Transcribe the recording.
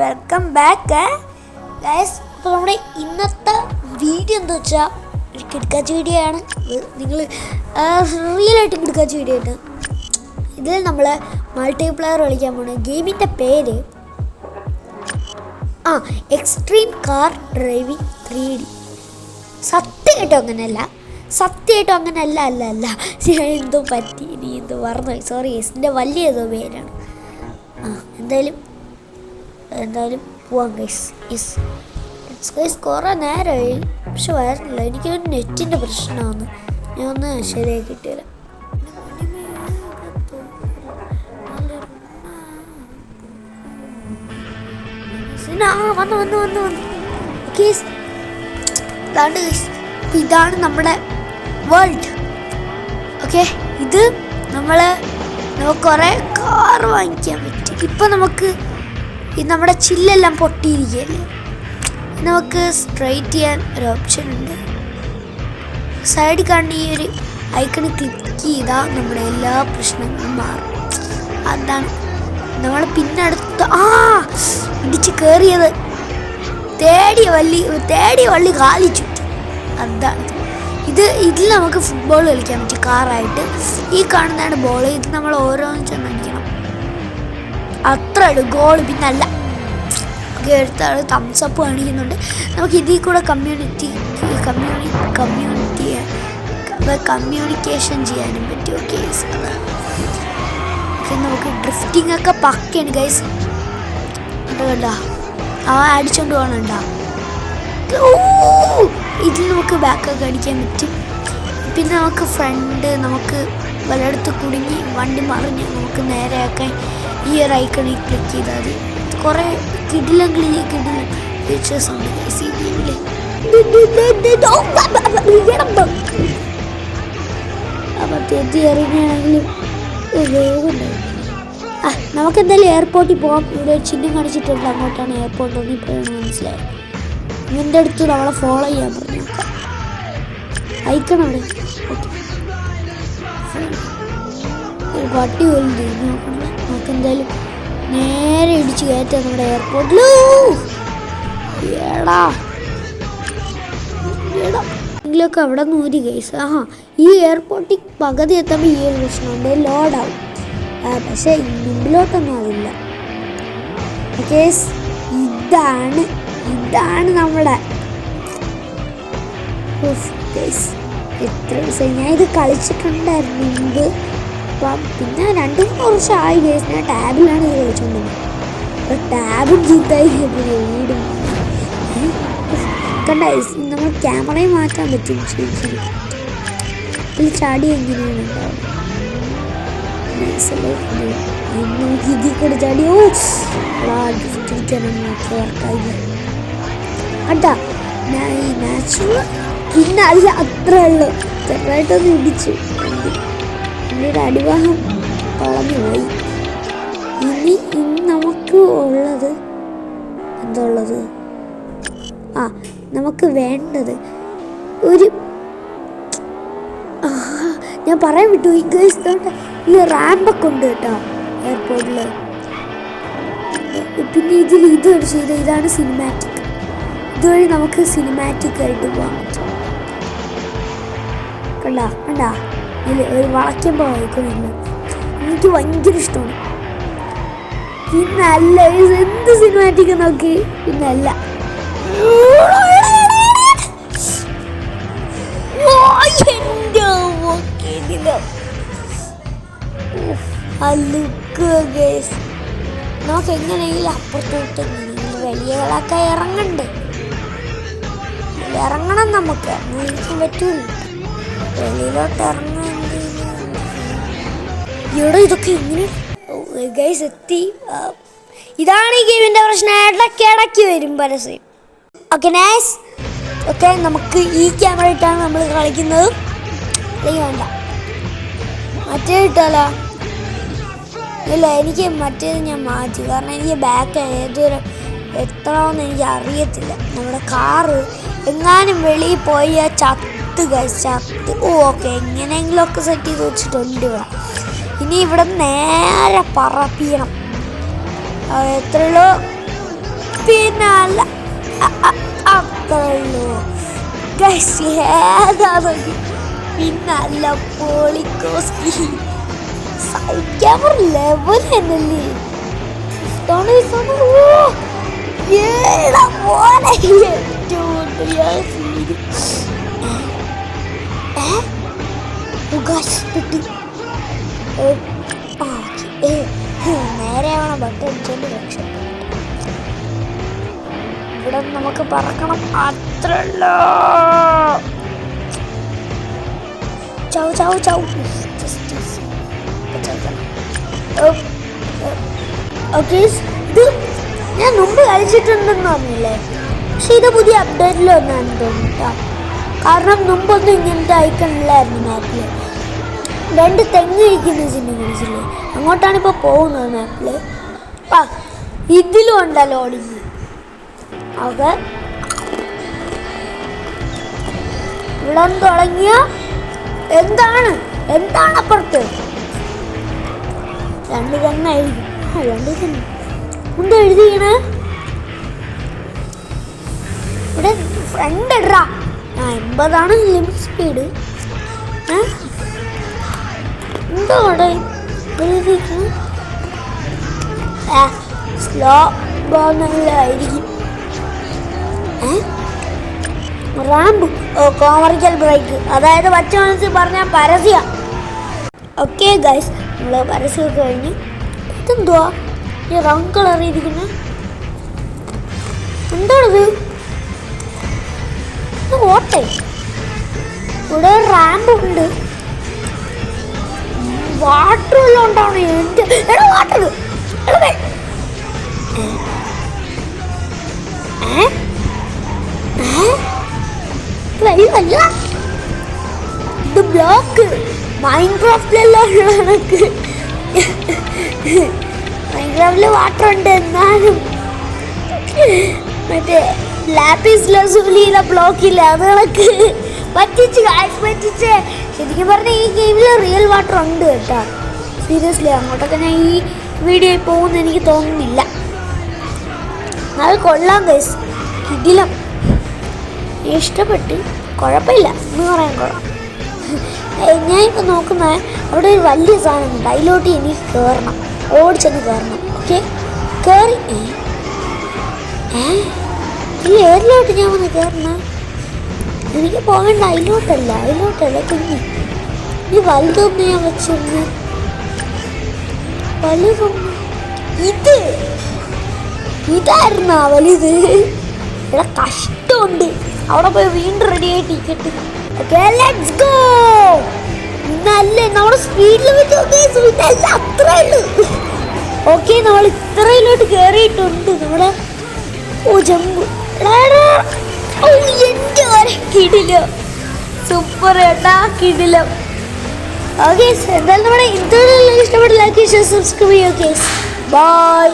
Welcome back guys. അപ്പോൾ നമ്മുടെ ഇന്നത്തെ വീഡിയോ എന്താ വെച്ചാൽ ഒരു കിടക്കാച്ച വീഡിയോ ആണ്. നിങ്ങൾ റിയലായിട്ട് കിടക്കാച്ച വീഡിയോ ആണ്. ഇതിൽ നമ്മൾ മൾട്ടിപ്ലെയർ കളിക്കാൻ പോകുന്നത്. ഗെയിമിൻ്റെ പേര് എക്സ്ട്രീം കാർ ഡ്രൈവിംഗ് 3D. സത്യമായിട്ടും അങ്ങനെയല്ല അല്ല എന്തോ പറ്റി, ഇനി എന്തോ മറന്നു. സോറി ഗൈസ്, എൻ്റെ വലിയ ഏതോ പേരാണ്. എന്തായാലും പോവാം ഗൈസ്. കുറേ നേരമായി പക്ഷെ വരണില്ല. എനിക്ക് നെറ്റിൻ്റെ പ്രശ്നമാണ്. ഞാൻ ഒന്ന് ശരിയാക്കി കിട്ടിയരാം. വന്നു ഇതാണ് നമ്മുടെ വേൾഡ്. ഓക്കെ, ഇത് നമുക്ക് കുറേ കാർ വാങ്ങിക്കാൻ പറ്റും. ഇപ്പം നമുക്ക് നമ്മുടെ ചില്ലെല്ലാം പൊട്ടിയിരിക്കുകയല്ലേ, നമുക്ക് സ്ട്രൈറ്റ് ചെയ്യാൻ ഒരു ഓപ്ഷൻ ഉണ്ട്. സൈഡിൽ കാണുന്ന ഈ ഒരു ഐക്കണിൽ ക്ലിക്ക് ചെയ്താൽ നമ്മുടെ എല്ലാ പ്രശ്നങ്ങളും മാറും. അതാണ് നമ്മൾ പിന്നെ അടുത്ത് ഇടിച്ച് കയറിയത് തേടിയ വള്ളി കാലി ചുറ്റി. അതാണ് ഇതിൽ നമുക്ക് ഫുട്ബോൾ കളിക്കാൻ പറ്റും കാറായിട്ട്. ഈ കാണുന്നതാണ് ബോൾ. ഇത് നമ്മൾ ഓരോന്നും ചെന്നടിക്കണം. അത്ര ഗോൾ പിന്നല്ല. എടുത്താണ് തംസപ്പ് കാണിക്കുന്നുണ്ട്. നമുക്ക് ഇതിൽ കൂടെ കമ്മ്യൂണിക്കേഷൻ ചെയ്യാനും പറ്റും. ഓക്കെ, നമുക്ക് ഡ്രിഫ്റ്റിംഗ് ഒക്കെ പക്കയാണ് ഗൈസ്. കണ്ട അടിച്ചോണ്ട് പോകണണ്ട. ഇതിൽ നമുക്ക് ബാക്കൊക്കെ അടിക്കാൻ പറ്റും. പിന്നെ നമുക്ക് ഫ്രണ്ട് നമുക്ക് പലയിടത്ത് കുടുങ്ങി വണ്ടി മറിഞ്ഞ് നമുക്ക് നേരെയാക്കാൻ ഈ ഒരു ഐക്കണിൽ ക്ലിക്ക് ചെയ്താൽ മതി. കുറേ കിടിലം ഫീച്ചേഴ്സ് ഉണ്ട് ഈ ഗെയിമിൽ. അപ്പം തെറ്റി എറിയുകയാണെങ്കിലും വേഗം ഉണ്ടാവും. നമുക്ക് എന്തായാലും എയർപോർട്ടിൽ പോകാം. ഇവിടെ ഒരു ചിഹ്നം കാണിച്ചിട്ടുണ്ട്, അങ്ങോട്ടാണ് എയർപോർട്ട്. ഒന്നും ഇപ്പോഴാണ് മനസ്സിലായത്. ഇവൻ്റെ അടുത്ത് നമ്മളെ ഫോളോ ചെയ്യാൻ പറഞ്ഞു. അയക്കണം അവിടെ. ഒരു പട്ടി പോലും തിരിഞ്ഞു നോക്കണം. നമുക്ക് എന്തായാലും നേരെ ഇടിച്ച് കയറ്റാം നമ്മുടെ എയർപോർട്ടിൽ. എങ്കിലൊക്കെ അവിടെ നൂരി ഗൈസ്. ഈ എയർപോർട്ടിൽ പകുതി എത്തുമ്പോൾ ഈ ഒരു പ്രശ്നമുണ്ട്, ലോഡാവും. പക്ഷേ മുമ്പിലോട്ടൊന്നും ആവില്ല. ഇതാണ് നമ്മുടെ എത്ര ദിവസം ഞാൻ ഇത് കളിച്ചിട്ടുണ്ടായിരുന്നു മുമ്പ്. അപ്പം പിന്നെ 2-3 വർഷമായി ഗൈസ്. ഞാൻ ടാബിലാണ് ഇത് കളിച്ചുകൊണ്ടിരുന്നത്. അപ്പം ടാബും ചീത്തായി വീടും കണ്ട. നമ്മൾ ക്യാമറയും മാറ്റാൻ പറ്റും. ശരി ഇതിൽ ചാടി എങ്ങനെയാണ് ഉണ്ടാവും. ഇതിൽ കൂടെ ചാടി ഗിഫ്റ്റിരിക്കാനാണ് നോക്കി വർക്കായില്ല. അട്ടാ ഞാൻ ഈ നാച്ചുറൽ പിന്നെ അല്ല അത്രേ ഉള്ളൂ. ചെറുതായിട്ടൊന്ന് ഇടിച്ചു. എൻ്റെ ഒരു അടിവാഹം കളഞ്ഞു പോയി. ഇനി നമുക്ക് ഉള്ളത് എന്താ ഉള്ളത്? നമുക്ക് വേണ്ടത് ഒരു ഞാൻ പറയാൻ വിട്ടു. ഈ ഗേൾസ് ഈ റാമ്പൊക്കെ ഉണ്ട് കേട്ടോ എയർപോർട്ടിൽ. പിന്നെ ഇതൊരു ഇതാണ് സിനിമാറ്റിക്. ഇതുവഴി നമുക്ക് സിനിമാറ്റിക് ആയിട്ട് പോകാൻ പറ്റും. കണ്ടാ ഒരു വളയ്ക്കുമ്പോൾ വായിക്കുന്നില്ല. എനിക്ക് ഭയങ്കര ഇഷ്ടമാണ്. പിന്നല്ല എന്ത് സിനിമാറ്റിക് നോക്കി. പിന്നല്ല നമുക്ക് എങ്ങനെയെങ്കിലും അപ്പുറത്തോട്ട് വലിയകളൊക്കെ ഇറങ്ങണം. നമുക്ക് ഇരിക്കാൻ പറ്റൂല. വെളിയിലോട്ട് ഇറങ്ങാൻ ഇവിടെ ഇതൊക്കെ എങ്ങനെ ഗൈസ് എത്തി. ഇതാണ് ഈ ഗെയിമിൻ്റെ പ്രശ്നം. ഇടയ്ക്ക് വരും പരസ്യം. Okay nice. ഓക്കെ, നമുക്ക് ഈ ക്യാമറ ഇട്ടാണ് നമ്മൾ കളിക്കുന്നത്. വേണ്ട മറ്റേ ഇട്ടാലോ? ഇല്ല, എനിക്ക് മറ്റേത് ഞാൻ മാറ്റി. കാരണം എനിക്ക് ബാക്ക് ഏതൊരു എത്തണമെന്ന് എനിക്ക് അറിയത്തില്ല. നമ്മുടെ കാറ് എങ്ങാനും വെളിയിൽ പോയി ചത്ത്. ഓക്കെ, എങ്ങനെയെങ്കിലുമൊക്കെ സെറ്റ് ചെയ്ത് വെച്ചിട്ടുണ്ട് ഇവിടെ. ഇനി ഇവിടെ നേരെ പറപ്പിക്കണം. എത്രയുള്ളൂ പിന്നല്ല അത്രയുള്ളൂ ഗൈസ്. ഏതാ പിന്നല്ല പോളിക്കോസ്കി. സഹിക്കാൻ ലെവൽ എന്നല്ലേ നേരെ ആവണം ബട്ടടിച്ചോണ്ട് രക്ഷപ്പെട്ടു. ഇവിടെ നമുക്ക് പറക്കണം. അത്രല്ലോ ചാവ് ചാവ് ചാവ്. ഓക്കെ, ഇത് ഞാൻ മുമ്പ് കളിച്ചിട്ടുണ്ടെന്ന് പറഞ്ഞില്ലേ, പക്ഷെ ഇത് പുതിയ അപ്ഡേറ്റിൽ ഒന്നാണ് തോന്നുന്നു. കാരണം മുമ്പൊന്നും ഇങ്ങനത്തെ ഐക്കണില്ലായിരുന്നു മാപ്പിൽ. 2 തെങ്ങ് ഇരിക്കുന്ന ചിഹ്നം കാണിച്ചില്ലേ, അങ്ങോട്ടാണ് ഇപ്പോൾ പോകുന്നത് മാപ്പിൽ. ഇതിലും ഉണ്ടല്ലോ ലോഡിങ്. ഓക്കെ, ഇവിടെ തുടങ്ങിയ എന്താണ് അപ്പുറത്ത് 2 തെങ്ങായിരിക്കും. 2 തെങ്ങ് എന്താ എഴുതിക്കണേ ഇവിടെ? ഫ്രണ്ട് ഇടാ 80 ലിമിറ്റ് സ്പീഡ്. എന്താ അവിടെ എഴുതിക്കണേ? സ്ലോ പോകുന്നതായിരിക്കും. റാമ്പ് കോമർഷ്യൽ ബ്രേക്ക്, അതായത് പച്ച മനസ്സിൽ പറഞ്ഞാൽ പരസ്യ. ഓക്കെ ഗൈസ്, നമ്മൾ പരസ്യമൊക്കെ കഴിഞ്ഞ്. ഇതെന്തുവാ ഈ റൗണ്ട് കളർ ഇരിക്കുന്നത്? എന്താണിത്? ഓട്ടെ ഇവിടെ റാമ്പ് ഉണ്ട്. വാട്ടർ എല്ലാം ഉണ്ടാവണേ. എടാ വാട്ടർ അല്ല, ഇത് ബ്ലോക്ക്. മൈൻക്രാഫ്റ്റിലെല്ലാം കണക്ക്. മൈൻക്രാഫ്റ്റില് വാട്ടർ ഉണ്ട്, എന്നാലും മറ്റേ ലാപ്പിസ് ലസൂലിയിലെ ബ്ലോക്കില്ല, അത് കണക്ക് പറ്റിച്ച്. ശരിക്കും പറഞ്ഞാൽ ഈ ഗെയിമിൽ റിയൽ വാട്ടർ ഉണ്ട് കേട്ടോ. സീരിയസ്ലി, അങ്ങോട്ടൊക്കെ ഞാൻ ഈ വീഡിയോയിൽ പോകുമെന്ന് എനിക്ക് തോന്നുന്നില്ല. അത് കൊള്ളാം ഗൈസ്, കിടിലം, ഇഷ്ടപ്പെട്ട്. കുഴപ്പമില്ല എന്ന് പറയാൻ കൊള്ളാം. ഞാൻ ഇപ്പോൾ നോക്കുന്നത് അവിടെ ഒരു വലിയ സാധനമുണ്ട്, അതിലോട്ട് എനിക്ക് കയറണം, ഓടിച്ചെന്ന് കയറണം. ഓക്കെ, കയറി. ഇല്ല, ഏതിലോട്ട് ഞാൻ വന്ന് കയറണം? എനിക്ക് പോകണ്ട, അതിലോട്ടല്ല കുഞ്ഞ്. ഈ വലുതൊന്നും ഞാൻ വെച്ചിരുന്നു, വലുതൊന്നും ഇതായിരുന്നു വലുത്. ഇവിടെ കഷ്ടമുണ്ട്. അവിടെ പോയി വീണ്ടും റെഡി ആയി ടിക്കറ്റ്. Okay, let's go. നല്ല നമ്മുടെ സ്പീഡിൽ വെച്ച് അത്രേ ഉള്ളൂ. ഓക്കെ, നമ്മൾ ഇത്രയിലോട്ട് കയറിയിട്ടുണ്ട്. നമ്മുടെ ജമ്പ് എൻ്റെ ഒരു കിടിലം, സൂപ്പർ ഏട്ടാ, കിടിലം. ഓക്കെ, എന്തായാലും നമ്മുടെ ഇഷ്ടപ്പെട്ട ലൈക്ക്, ഷെയർ, സബ്സ്ക്രൈബ് ചെയ്യുക. Okay, by.